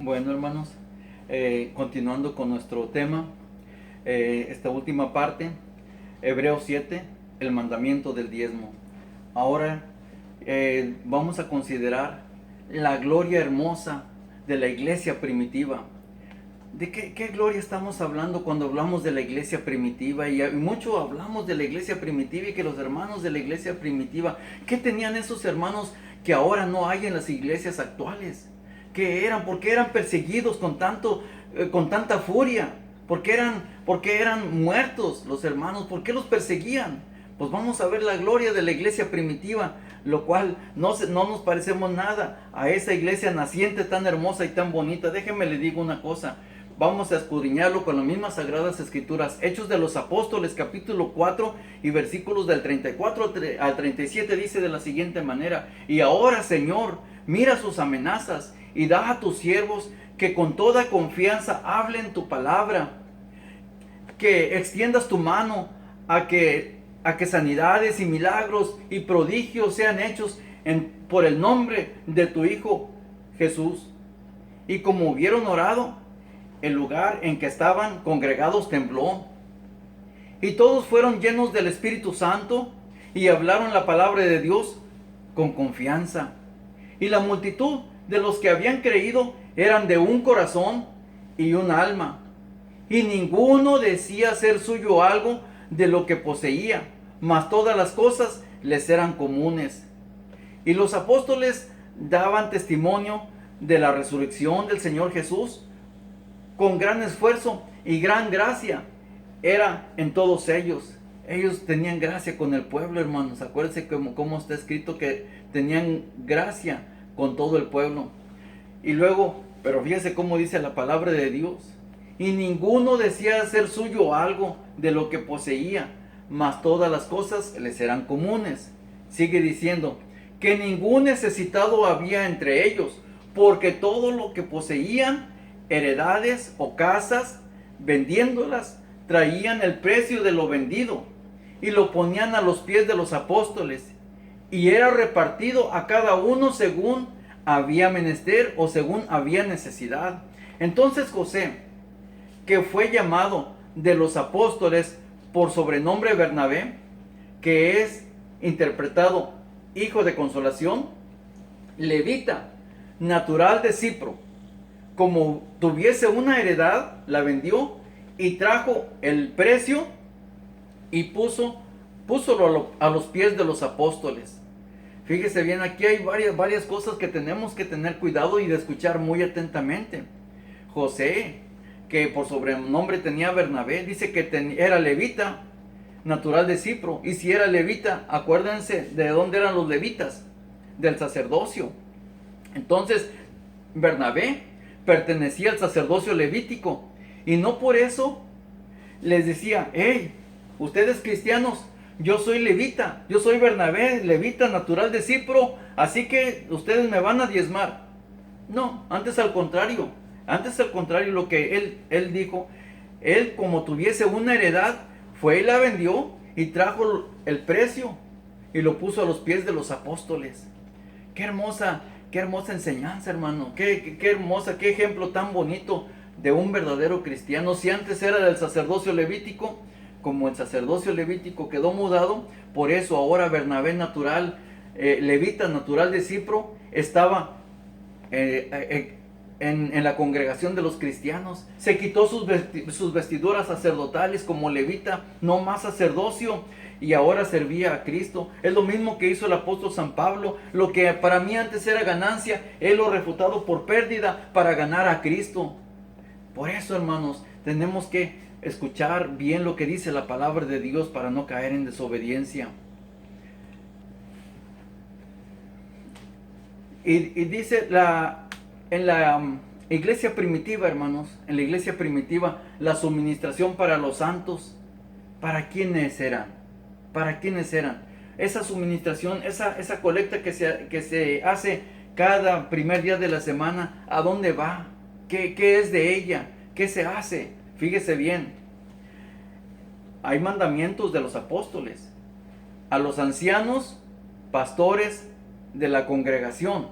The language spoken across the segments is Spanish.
Bueno, hermanos, continuando con nuestro tema, esta última parte, Hebreos 7, el mandamiento del diezmo. Ahora vamos a considerar la gloria hermosa de la iglesia primitiva. ¿De qué gloria estamos hablando cuando hablamos de la iglesia primitiva? Y mucho hablamos de la iglesia primitiva y que los hermanos de la iglesia primitiva, ¿qué tenían esos hermanos que ahora no hay en las iglesias actuales? ¿Qué eran? ¿Por qué eran perseguidos con tanta furia? ¿Por qué eran muertos los hermanos? ¿Por qué los perseguían? Pues vamos a ver la gloria de la iglesia primitiva, lo cual no nos parecemos nada a esa iglesia naciente tan hermosa y tan bonita. Déjenme le digo una cosa. Vamos a escudriñarlo con las mismas sagradas escrituras. Hechos de los Apóstoles, capítulo 4 y versículos del 34 al 37 dice de la siguiente manera: y ahora, Señor, mira sus amenazas y da a tus siervos que con toda confianza hablen tu palabra, que extiendas tu mano a que sanidades y milagros y prodigios sean hechos por el nombre de tu Hijo Jesús. Y como hubieron orado, el lugar en que estaban congregados tembló, y todos fueron llenos del Espíritu Santo y hablaron la palabra de Dios con confianza. Y la multitud de los que habían creído eran de un corazón y un alma, y ninguno decía ser suyo algo de lo que poseía, mas todas las cosas les eran comunes. Y los apóstoles daban testimonio de la resurrección del Señor Jesús con gran esfuerzo y gran gracia era en todos ellos. Ellos tenían gracia con el pueblo, hermanos. Acuérdense cómo está escrito que tenían gracia con todo el pueblo. Y luego, pero fíjese cómo dice la palabra de Dios: y ninguno decía ser suyo algo de lo que poseía, mas todas las cosas les eran comunes. Sigue diciendo que ningún necesitado había entre ellos, porque todo lo que poseían, heredades o casas, vendiéndolas, traían el precio de lo vendido y lo ponían a los pies de los apóstoles, y era repartido a cada uno según había menester o según había necesidad. Entonces José, que fue llamado de los apóstoles por sobrenombre Bernabé, que es interpretado hijo de consolación, levita, natural de Cipro, como tuviese una heredad, la vendió y trajo el precio y púsolo a los pies de los apóstoles. Fíjese bien, aquí hay varias cosas que tenemos que tener cuidado y de escuchar muy atentamente. José, que por sobrenombre tenía Bernabé, dice que era levita, natural de Cipro. Y si era levita, acuérdense de dónde eran los levitas, del sacerdocio. Entonces, Bernabé pertenecía al sacerdocio levítico, y no por eso les decía: hey, ustedes cristianos, yo soy levita, yo soy Bernabé, levita natural de Cipro, así que ustedes me van a diezmar. No, antes al contrario, lo que él dijo: él, como tuviese una heredad, fue y la vendió y trajo el precio y lo puso a los pies de los apóstoles. Qué hermosa enseñanza, hermano. Qué hermosa, qué ejemplo tan bonito de un verdadero cristiano. Si antes era del sacerdocio levítico, como el sacerdocio levítico quedó mudado, por eso ahora Bernabé natural, levita natural de Cipro, estaba en la congregación de los cristianos. Se quitó sus vestiduras sacerdotales como levita, no más sacerdocio, y ahora servía a Cristo. Es lo mismo que hizo el apóstol San Pablo. Lo que para mí antes era ganancia, él lo ha refutado por pérdida para ganar a Cristo. Por eso, hermanos, tenemos que escuchar bien lo que dice la palabra de Dios para no caer en desobediencia. Y dice en la iglesia primitiva, hermanos, en la iglesia primitiva, la suministración para los santos, ¿para quiénes eran? ¿Para quiénes eran? Esa suministración, esa colecta que se hace cada primer día de la semana, ¿a dónde va? ¿Qué es de ella? ¿Qué se hace? Fíjese bien. Hay mandamientos de los apóstoles. A los ancianos, pastores de la congregación,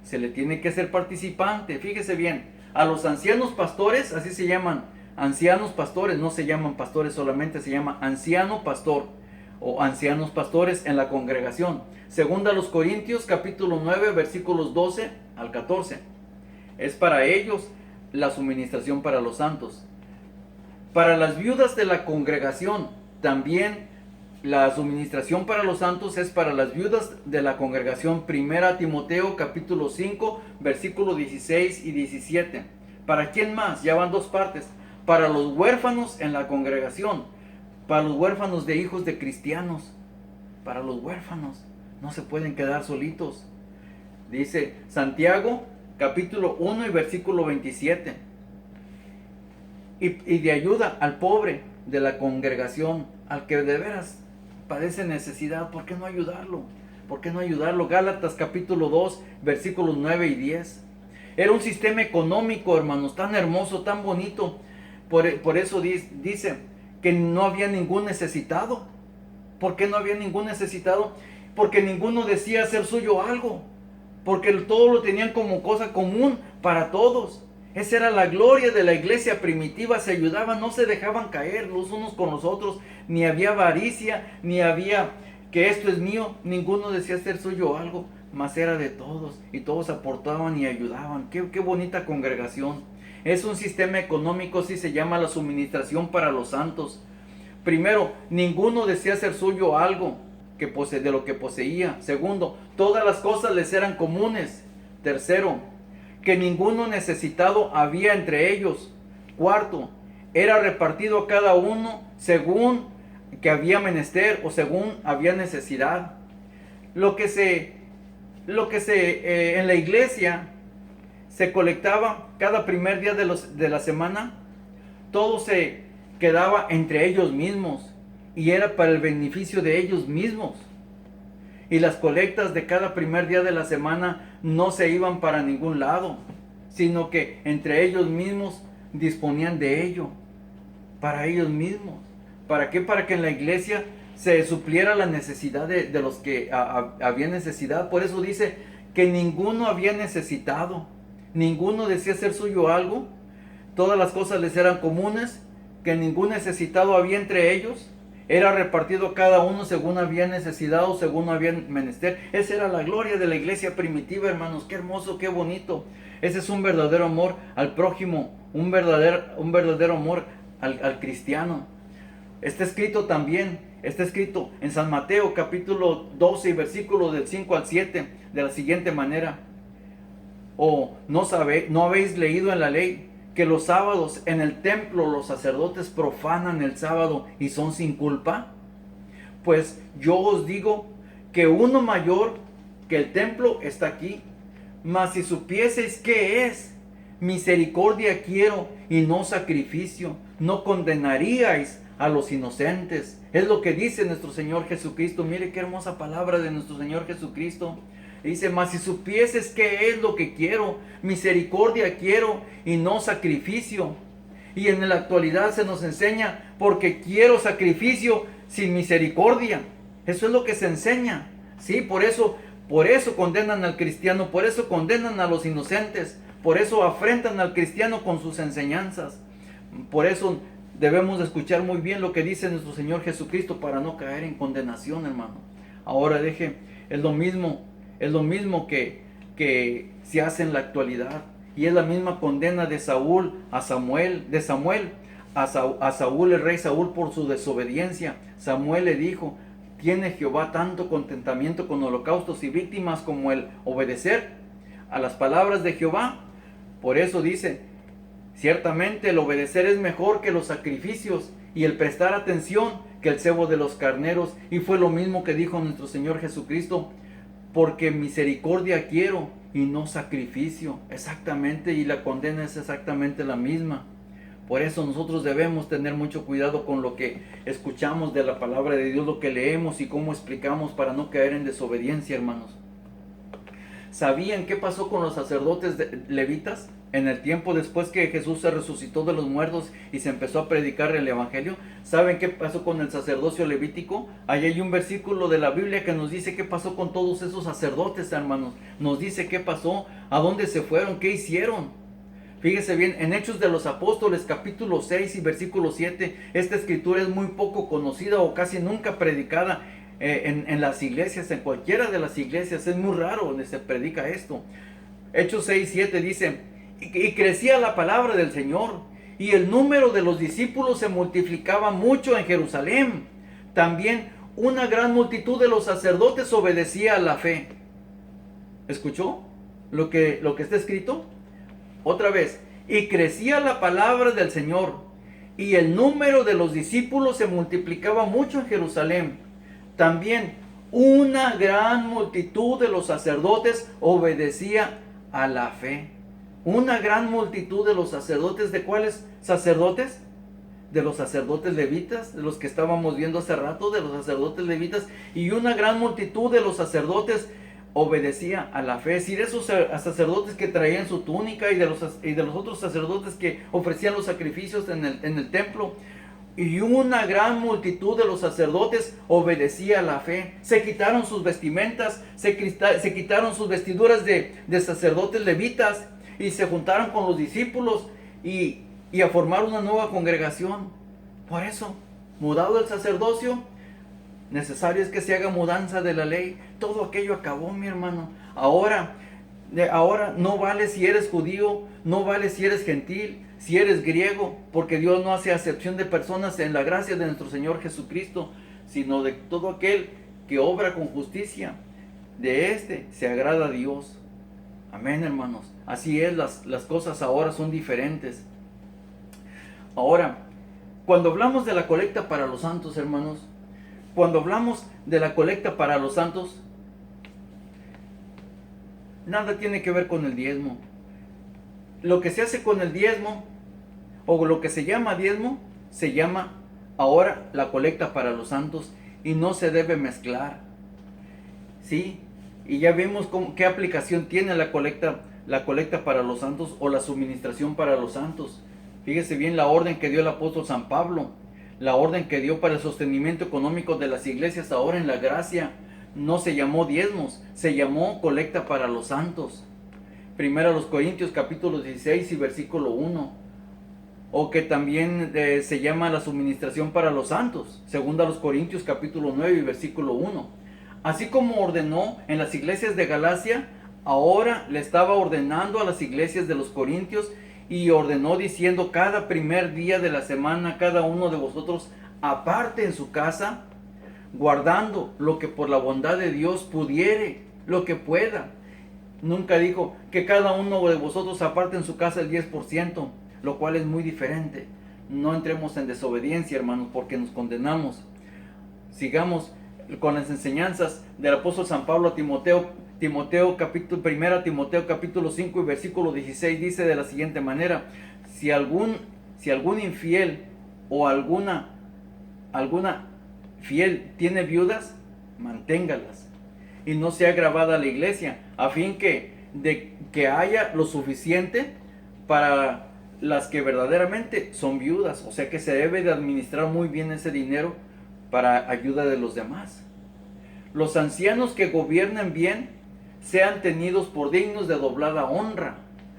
se le tiene que ser participante. Fíjese bien. A los ancianos pastores, así se llaman, ancianos pastores, no se llaman pastores solamente, se llama anciano pastor o ancianos pastores en la congregación. Segunda a los Corintios, capítulo 9, versículos 12 al 14. Es para ellos la suministración para los santos. Para las viudas de la congregación, también la suministración para los santos es para las viudas de la congregación. Primera Timoteo capítulo 5 versículos 16 y 17. ¿Para quién más? Ya van dos partes. Para los huérfanos en la congregación, para los huérfanos de hijos de cristianos, para los huérfanos, no se pueden quedar solitos. Dice Santiago capítulo 1 y versículo 27. Y de ayuda al pobre de la congregación, al que de veras padece necesidad, ¿por qué no ayudarlo? ¿Por qué no ayudarlo? Gálatas capítulo 2, versículos 9 y 10. Era un sistema económico, hermanos, tan hermoso, tan bonito. Por eso dice que no había ningún necesitado. ¿Por qué no había ningún necesitado? Porque ninguno decía hacer suyo algo. Porque todo lo tenían como cosa común para todos. Esa era la gloria de la iglesia primitiva, se ayudaban, no se dejaban caer los unos con los otros, ni había avaricia, ni había que esto es mío, ninguno decía ser suyo algo, mas era de todos, y todos aportaban y ayudaban. Qué bonita congregación. Es un sistema económico, sí, se llama la suministración para los santos. Primero, ninguno decía ser suyo algo de lo que poseía. Segundo, todas las cosas les eran comunes. Tercero, que ninguno necesitado había entre ellos. Cuarto, era repartido a cada uno según que había menester o según había necesidad. Lo que en la iglesia se colectaba cada primer día de la semana, todo se quedaba entre ellos mismos y era para el beneficio de ellos mismos. Y las colectas de cada primer día de la semana no se iban para ningún lado, sino que entre ellos mismos disponían de ello, para ellos mismos. ¿Para qué? Para que en la iglesia se supliera la necesidad de los que había necesidad. Por eso dice que ninguno había necesitado, ninguno decía ser suyo algo, todas las cosas les eran comunes, que ningún necesitado había entre ellos. Era repartido cada uno según había necesidad o según había menester. Esa era la gloria de la iglesia primitiva, hermanos. Qué hermoso, qué bonito. Ese es un verdadero amor al prójimo, un verdadero amor al cristiano. Está escrito en San Mateo capítulo 12 y versículos del 5 al 7 de la siguiente manera. ¿No habéis leído en la ley que los sábados en el templo los sacerdotes profanan el sábado y son sin culpa? Pues yo os digo que uno mayor que el templo está aquí. Mas si supieseis qué es, misericordia quiero y no sacrificio, no condenaríais a los inocentes. Es lo que dice nuestro Señor Jesucristo. Mire qué hermosa palabra de nuestro Señor Jesucristo. Dice, mas si supieses qué es lo que quiero, misericordia quiero y no sacrificio. Y en la actualidad se nos enseña, porque quiero sacrificio sin misericordia. Eso es lo que se enseña. Sí, por eso condenan al cristiano, por eso condenan a los inocentes, por eso afrentan al cristiano con sus enseñanzas. Por eso debemos de escuchar muy bien lo que dice nuestro Señor Jesucristo para no caer en condenación, hermano. Ahora es lo mismo que se hace en la actualidad. Y es la misma condena de Saúl a Samuel, a Saúl, el rey Saúl, por su desobediencia. Samuel le dijo, ¿tiene Jehová tanto contentamiento con holocaustos y víctimas como el obedecer a las palabras de Jehová? Por eso dice, ciertamente el obedecer es mejor que los sacrificios y el prestar atención que el cebo de los carneros. Y fue lo mismo que dijo nuestro Señor Jesucristo, porque misericordia quiero y no sacrificio. Exactamente, y la condena es exactamente la misma. Por eso nosotros debemos tener mucho cuidado con lo que escuchamos de la palabra de Dios, lo que leemos y cómo explicamos para no caer en desobediencia, hermanos. ¿Sabían qué pasó con los sacerdotes levitas en el tiempo después que Jesús se resucitó de los muertos y se empezó a predicar el evangelio? ¿Saben qué pasó con el sacerdocio levítico? Ahí hay un versículo de la Biblia que nos dice qué pasó con todos esos sacerdotes, hermanos. Nos dice qué pasó, a dónde se fueron, qué hicieron. Fíjese bien, en Hechos de los Apóstoles, capítulo 6 y versículo 7, esta escritura es muy poco conocida o casi nunca predicada en las iglesias, en cualquiera de las iglesias. Es muy raro donde se predica esto. Hechos 6, 7 dice, y crecía la palabra del Señor, y el número de los discípulos se multiplicaba mucho en Jerusalén. También una gran multitud de los sacerdotes obedecía a la fe. ¿Escuchó lo que está escrito? Otra vez, y crecía la palabra del Señor, y el número de los discípulos se multiplicaba mucho en Jerusalén. También una gran multitud de los sacerdotes obedecía a la fe. Una gran multitud de los sacerdotes. ¿De cuáles sacerdotes? De los sacerdotes levitas, de los que estábamos viendo hace rato, de los sacerdotes levitas. Y una gran multitud de los sacerdotes obedecía a la fe. Es decir, esos sacerdotes que traían su túnica y de los otros sacerdotes que ofrecían los sacrificios en el templo. Y una gran multitud de los sacerdotes obedecía a la fe. Se quitaron sus vestimentas, se quitaron sus vestiduras de sacerdotes levitas y se juntaron con los discípulos y a formar una nueva congregación. Por eso, mudado el sacerdocio, necesario es que se haga mudanza de la ley. Todo aquello acabó, mi hermano. Ahora no vale si eres judío, no vale si eres gentil, si eres griego, porque Dios no hace acepción de personas en la gracia de nuestro Señor Jesucristo, sino de todo aquel que obra con justicia. De este se agrada a Dios. Amén, hermanos. Así es, las cosas ahora son diferentes. Ahora, cuando hablamos de la colecta para los santos, hermanos, cuando hablamos de la colecta para los santos, nada tiene que ver con el diezmo. Lo que se hace con el diezmo, o lo que se llama diezmo, se llama ahora la colecta para los santos, y no se debe mezclar. ¿Sí? Y ya vimos qué aplicación tiene la colecta para los santos, o la suministración para los santos. Fíjese bien la orden que dio el apóstol San Pablo, la orden que dio para el sostenimiento económico de las iglesias ahora en la gracia. No se llamó diezmos, se llamó colecta para los santos. Primero a los Corintios capítulo 16 y versículo 1. O que también se llama la suministración para los santos. Segunda a los Corintios capítulo 9 y versículo 1. Así como ordenó en las iglesias de Galacia, ahora le estaba ordenando a las iglesias de los Corintios, y ordenó diciendo: cada primer día de la semana cada uno de vosotros aparte en su casa, guardando lo que por la bondad de Dios pudiere, lo que pueda. Nunca dijo que cada uno de vosotros aparte en su casa el 10%, lo cual es muy diferente. No entremos en desobediencia, hermanos, porque nos condenamos. Sigamos con las enseñanzas del apóstol San Pablo a Timoteo. Primera Timoteo capítulo 5 y versículo 16 dice de la siguiente manera: si algún infiel o alguna fiel tiene viudas, manténgalas, y no sea agravada la iglesia, a fin que haya lo suficiente para las que verdaderamente son viudas. O sea que se debe de administrar muy bien ese dinero para ayuda de los demás. Los ancianos que gobiernen bien sean tenidos por dignos de doblada honra,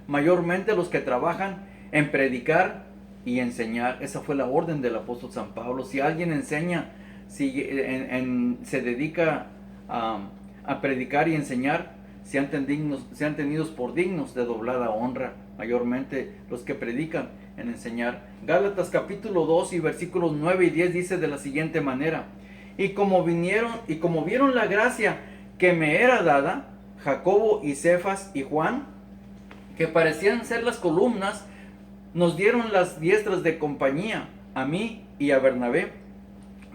mayormente los que trabajan en predicar y enseñar. Esa fue la orden del apóstol San Pablo. Si alguien enseña, se dedica a predicar y enseñar, sean tenidos por dignos de doblada honra, mayormente los que predican en enseñar. Gálatas capítulo 2 y versículos 9 y 10 dice de la siguiente manera: y como vieron la gracia que me era dada, Jacobo y Cefas y Juan, que parecían ser las columnas, nos dieron las diestras de compañía, a mí y a Bernabé,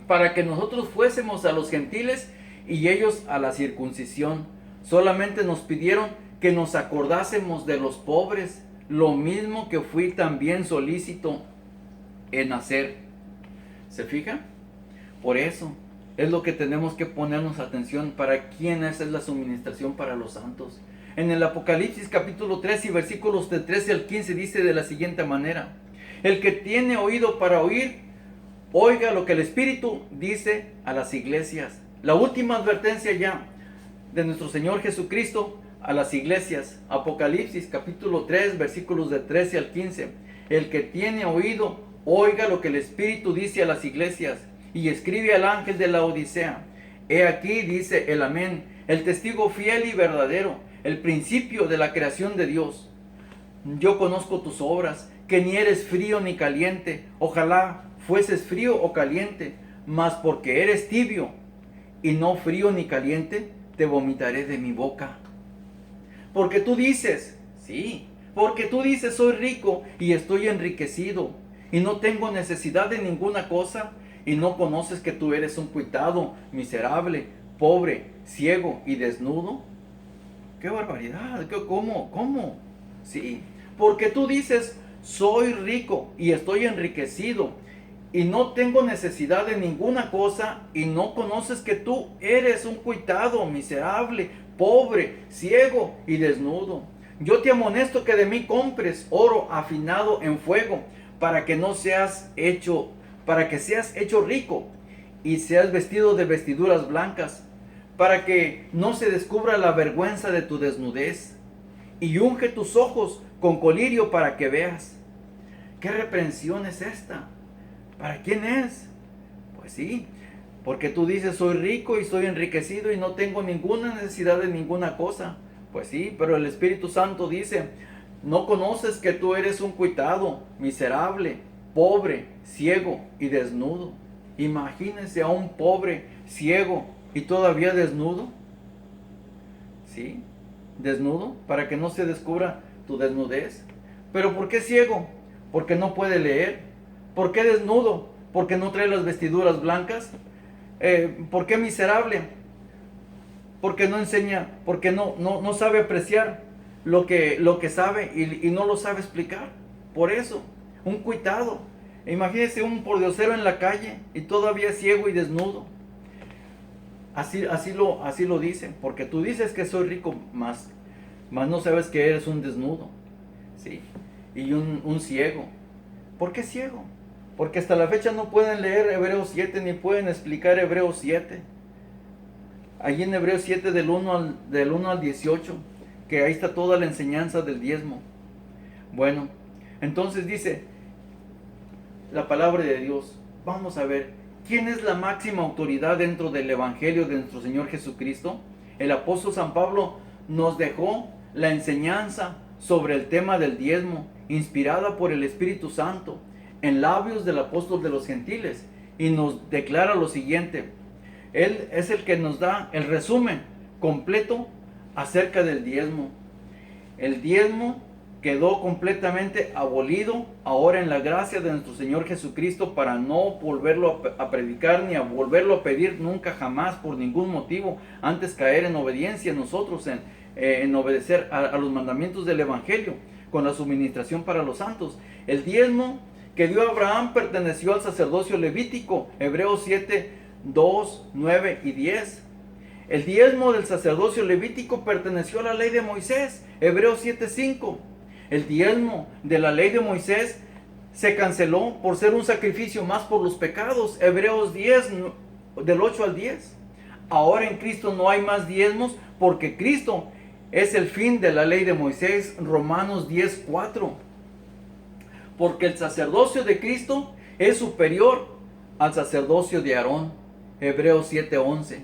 para que nosotros fuésemos a los gentiles y ellos a la circuncisión. Solamente nos pidieron que nos acordásemos de los pobres, lo mismo que fui también solícito en hacer. ¿Se fija? Por eso es lo que tenemos que ponernos atención, para quién es la suministración para los santos. En el Apocalipsis capítulo 3 y versículos de 13 al 15 dice de la siguiente manera: el que tiene oído para oír, oiga lo que el Espíritu dice a las iglesias. La última advertencia de nuestro Señor Jesucristo a las iglesias. Apocalipsis capítulo 3, versículos de 13 al 15. El que tiene oído, oiga lo que el Espíritu dice a las iglesias. Y escribe al ángel de la Odisea: he aquí, dice el Amén, el testigo fiel y verdadero, el principio de la creación de Dios. Yo conozco tus obras, que ni eres frío ni caliente. Ojalá fueses frío o caliente, mas porque eres tibio y no frío ni caliente, te vomitaré de mi boca. Porque tú dices, sí, porque tú dices: soy rico y estoy enriquecido, y no tengo necesidad de ninguna cosa, y no conoces que tú eres un cuitado, miserable, pobre, ciego y desnudo. ¡Qué barbaridad! ¿Cómo? Sí, porque tú dices: soy rico y estoy enriquecido, y no tengo necesidad de ninguna cosa, y no conoces que tú eres un cuitado, miserable, pobre, ciego y desnudo. Yo te amonesto que de mí compres oro afinado en fuego, para que seas hecho rico, y seas vestido de vestiduras blancas, para que no se descubra la vergüenza de tu desnudez, y unge tus ojos con colirio para que veas. ¿Qué reprensión es esta? ¿Para quién es? Pues sí, porque tú dices: soy rico y soy enriquecido y no tengo ninguna necesidad de ninguna cosa. Pues sí, pero el Espíritu Santo dice: no conoces que tú eres un cuitado, miserable, pobre, ciego y desnudo. Imagínense a un pobre, ciego y todavía desnudo. ¿Sí? Desnudo, para que no se descubra tu desnudez. ¿Pero por qué ciego? Porque no puede leer. ¿Por qué desnudo? Porque no trae las vestiduras blancas. ¿Por qué miserable? Porque no enseña, porque no sabe apreciar lo que sabe y no lo sabe explicar. Por eso, un cuitado. Imagínese un pordiosero en la calle y todavía ciego y desnudo. Así lo dice, porque tú dices que soy rico, más no sabes que eres un desnudo, ¿sí? Y un ciego. ¿Por qué ciego? Porque hasta la fecha no pueden leer Hebreos 7 ni pueden explicar Hebreos 7. Allí en Hebreos 7 del 1 al 18, que ahí está toda la enseñanza del diezmo. Bueno, entonces dice la palabra de Dios. Vamos a ver, ¿quién es la máxima autoridad dentro del Evangelio de nuestro Señor Jesucristo? El apóstol San Pablo nos dejó la enseñanza sobre el tema del diezmo, inspirada por el Espíritu Santo, en labios del apóstol de los gentiles, y nos declara lo siguiente. Él es el que nos da el resumen completo acerca del diezmo. El diezmo quedó completamente abolido ahora en la gracia de nuestro Señor Jesucristo, para no volverlo a predicar ni a volverlo a pedir nunca jamás por ningún motivo, antes caer en obediencia nosotros, en obedecer a los mandamientos del Evangelio con la suministración para los santos. El diezmo que dio Abraham perteneció al sacerdocio levítico, Hebreos 7, 2, 9 y 10. El diezmo del sacerdocio levítico perteneció a la ley de Moisés, Hebreos 7, 5. El diezmo de la ley de Moisés se canceló por ser un sacrificio más por los pecados, Hebreos 10, del 8 al 10. Ahora en Cristo no hay más diezmos, porque Cristo es el fin de la ley de Moisés, Romanos 10, 4. Porque el sacerdocio de Cristo es superior al sacerdocio de Aarón, Hebreos 7, 11.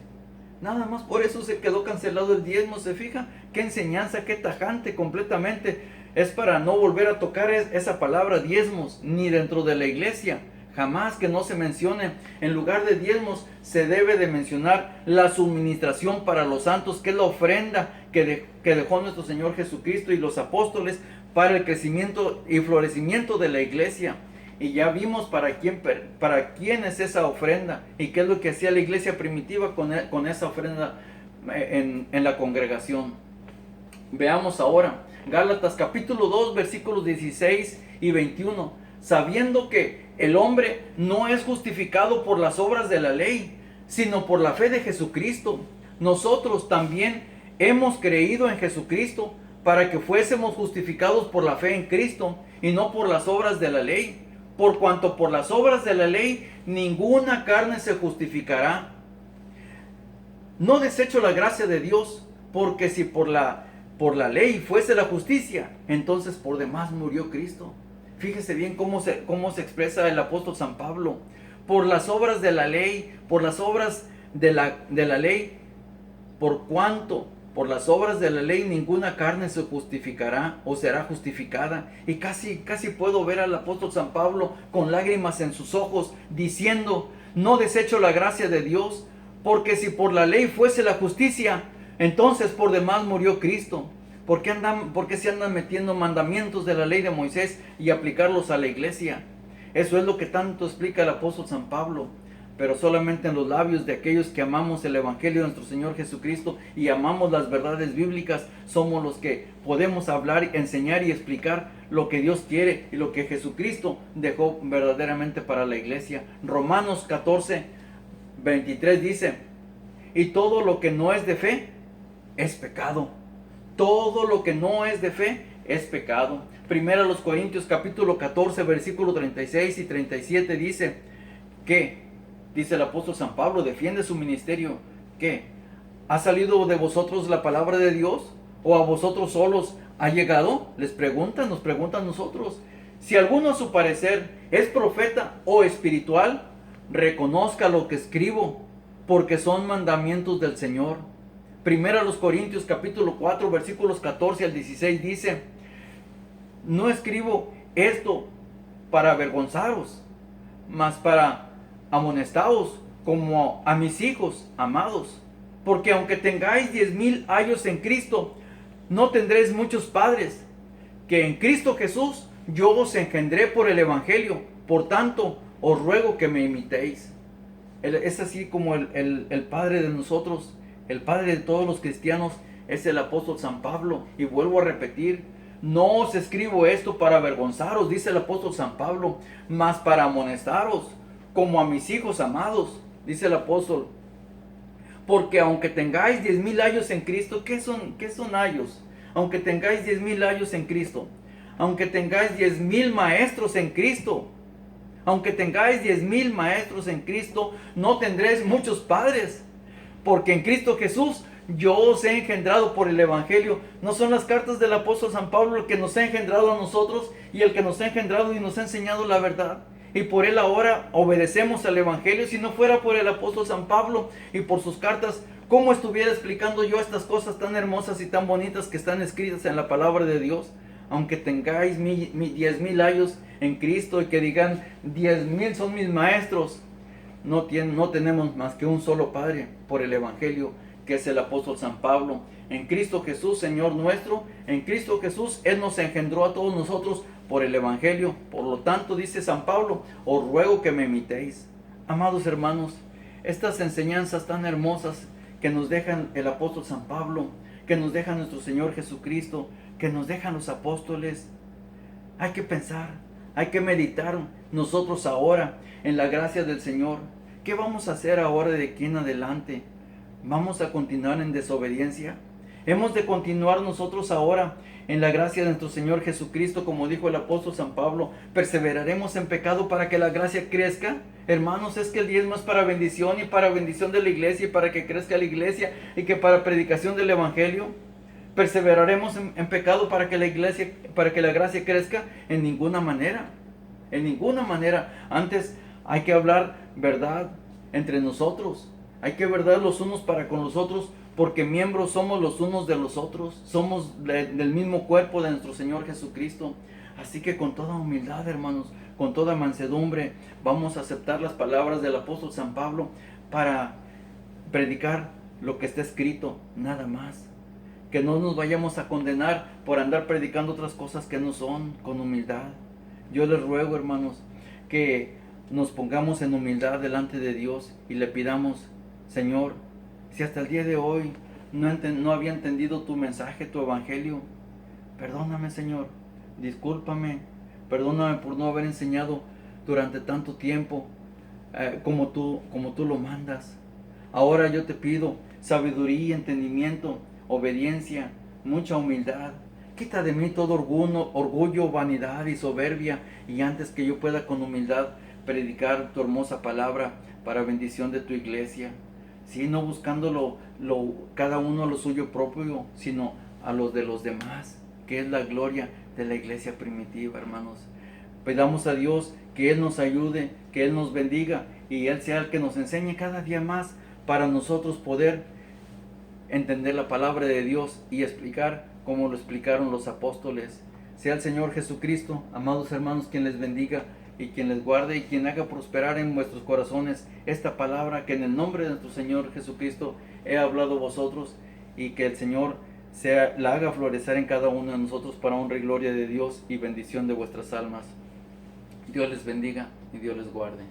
Nada más por eso se quedó cancelado el diezmo. ¿Se fija? Qué enseñanza, qué tajante completamente. Es para no volver a tocar esa palabra diezmos, ni dentro de la iglesia. Jamás, que no se mencione. En lugar de diezmos se debe de mencionar la suministración para los santos, que es la ofrenda que dejó nuestro Señor Jesucristo y los apóstoles para el crecimiento y florecimiento de la iglesia. Y ya vimos para quién es esa ofrenda y qué es lo que hacía la iglesia primitiva con esa ofrenda en la congregación. Veamos ahora Gálatas capítulo 2 versículos 16 y 21. Sabiendo que el hombre no es justificado por las obras de la ley, sino por la fe de Jesucristo. Nosotros también hemos creído en Jesucristo para que fuésemos justificados por la fe en Cristo y no por las obras de la ley. Por cuanto por las obras de la ley ninguna carne se justificará. No desecho la gracia de Dios, porque si por la ley fuese la justicia, entonces por demás murió Cristo. Fíjese bien cómo se expresa el apóstol San Pablo. Por las obras de la ley, por las obras de la ley, por cuanto por las obras de la ley ninguna carne se justificará o será justificada. Y casi puedo ver al apóstol San Pablo con lágrimas en sus ojos diciendo: no desecho la gracia de Dios, porque si por la ley fuese la justicia, entonces por demás murió Cristo. ¿Por qué se andan metiendo mandamientos de la ley de Moisés y aplicarlos a la iglesia? Eso es lo que tanto explica el apóstol San Pablo. Pero solamente en los labios de aquellos que amamos el Evangelio de nuestro Señor Jesucristo y amamos las verdades bíblicas, somos los que podemos hablar, enseñar y explicar lo que Dios quiere y lo que Jesucristo dejó verdaderamente para la iglesia. Romanos 14, 23 dice: y todo lo que no es de fe es pecado. Todo lo que no es de fe es pecado. Primera a los Corintios capítulo 14 versículo 36 y 37 dice que, dice el apóstol San Pablo, defiende su ministerio, que ¿ha salido de vosotros la palabra de Dios? ¿O a vosotros solos ha llegado? Nos pregunta a nosotros. Si alguno a su parecer es profeta o espiritual, reconozca lo que escribo, porque son mandamientos del Señor. Primera a los Corintios capítulo 4 versículos 14 al 16 dice: no escribo esto para avergonzaros, mas para amonestaos como a mis hijos amados. Porque aunque tengáis 10,000 años en Cristo, no tendréis muchos padres. Que en Cristo Jesús yo os engendré por el Evangelio. Por tanto, os ruego que me imitéis. Es así como el Padre de nosotros, el Padre de todos los cristianos, es el apóstol San Pablo. Y vuelvo a repetir: no os escribo esto para avergonzaros, dice el apóstol San Pablo, mas para amonestaros como a mis hijos amados, dice el apóstol. Porque aunque tengáis 10,000 años en Cristo, ¿qué son años? Aunque tengáis 10,000 años en Cristo, aunque tengáis 10,000 maestros en Cristo, aunque tengáis 10,000 maestros en Cristo, no tendréis muchos padres. Porque en Cristo Jesús yo os he engendrado por el Evangelio. No son las cartas del apóstol San Pablo el que nos ha engendrado a nosotros y el que nos ha engendrado y nos ha enseñado la verdad. Y por él ahora obedecemos al Evangelio. Si no fuera por el apóstol San Pablo y por sus cartas, ¿cómo estuviera explicando yo estas cosas tan hermosas y tan bonitas que están escritas en la palabra de Dios? Aunque tengáis 10,000 años en Cristo y que digan 10,000 son mis maestros, no tenemos más que un solo Padre por el Evangelio, que es el apóstol San Pablo. En Cristo Jesús, Señor nuestro, en Cristo Jesús, Él nos engendró a todos nosotros por el Evangelio. Por lo tanto, dice San Pablo, os ruego que me imitéis. Amados hermanos, estas enseñanzas tan hermosas que nos dejan el apóstol San Pablo, que nos deja nuestro Señor Jesucristo, que nos dejan los apóstoles, hay que pensar, hay que meditar nosotros ahora en la gracia del Señor. ¿Qué vamos a hacer ahora de aquí en adelante? ¿Vamos a continuar en desobediencia? Hemos de continuar nosotros ahora en la gracia de nuestro Señor Jesucristo, como dijo el apóstol San Pablo. ¿Perseveraremos en pecado para que la gracia crezca? Hermanos, es que el diezmo es para bendición y para bendición de la iglesia y para que crezca la iglesia y que para predicación del Evangelio. ¿Perseveraremos en pecado para que la gracia crezca? En ninguna manera. En ninguna manera. Antes hay que hablar verdad entre nosotros. Hay que verdad los unos para con los otros, porque miembros somos los unos de los otros. Somos del mismo cuerpo de nuestro Señor Jesucristo. Así que con toda humildad, hermanos, con toda mansedumbre, vamos a aceptar las palabras del apóstol San Pablo para predicar lo que está escrito, nada más. Que no nos vayamos a condenar por andar predicando otras cosas que no son, con humildad. Yo les ruego, hermanos, que nos pongamos en humildad delante de Dios y le pidamos: Señor, si hasta el día de hoy no había entendido tu mensaje, tu evangelio, perdóname, Señor, discúlpame, perdóname por no haber enseñado durante tanto tiempo como tú lo mandas. Ahora yo te pido sabiduría, entendimiento, obediencia, mucha humildad. Quita de mí todo orgullo, vanidad y soberbia, y antes que yo pueda con humildad predicar tu hermosa palabra para bendición de tu iglesia. Sí, no buscando cada uno a lo suyo propio, sino a los de los demás, que es la gloria de la iglesia primitiva, hermanos. Pedamos a Dios que Él nos ayude, que Él nos bendiga y Él sea el que nos enseñe cada día más para nosotros poder entender la palabra de Dios y explicar como lo explicaron los apóstoles. Sea el Señor Jesucristo, amados hermanos, quien les bendiga y quien les guarde y quien haga prosperar en vuestros corazones esta palabra que en el nombre de nuestro Señor Jesucristo he hablado a vosotros, y que el Señor la haga florecer en cada uno de nosotros para honra y gloria de Dios y bendición de vuestras almas. Dios les bendiga y Dios les guarde.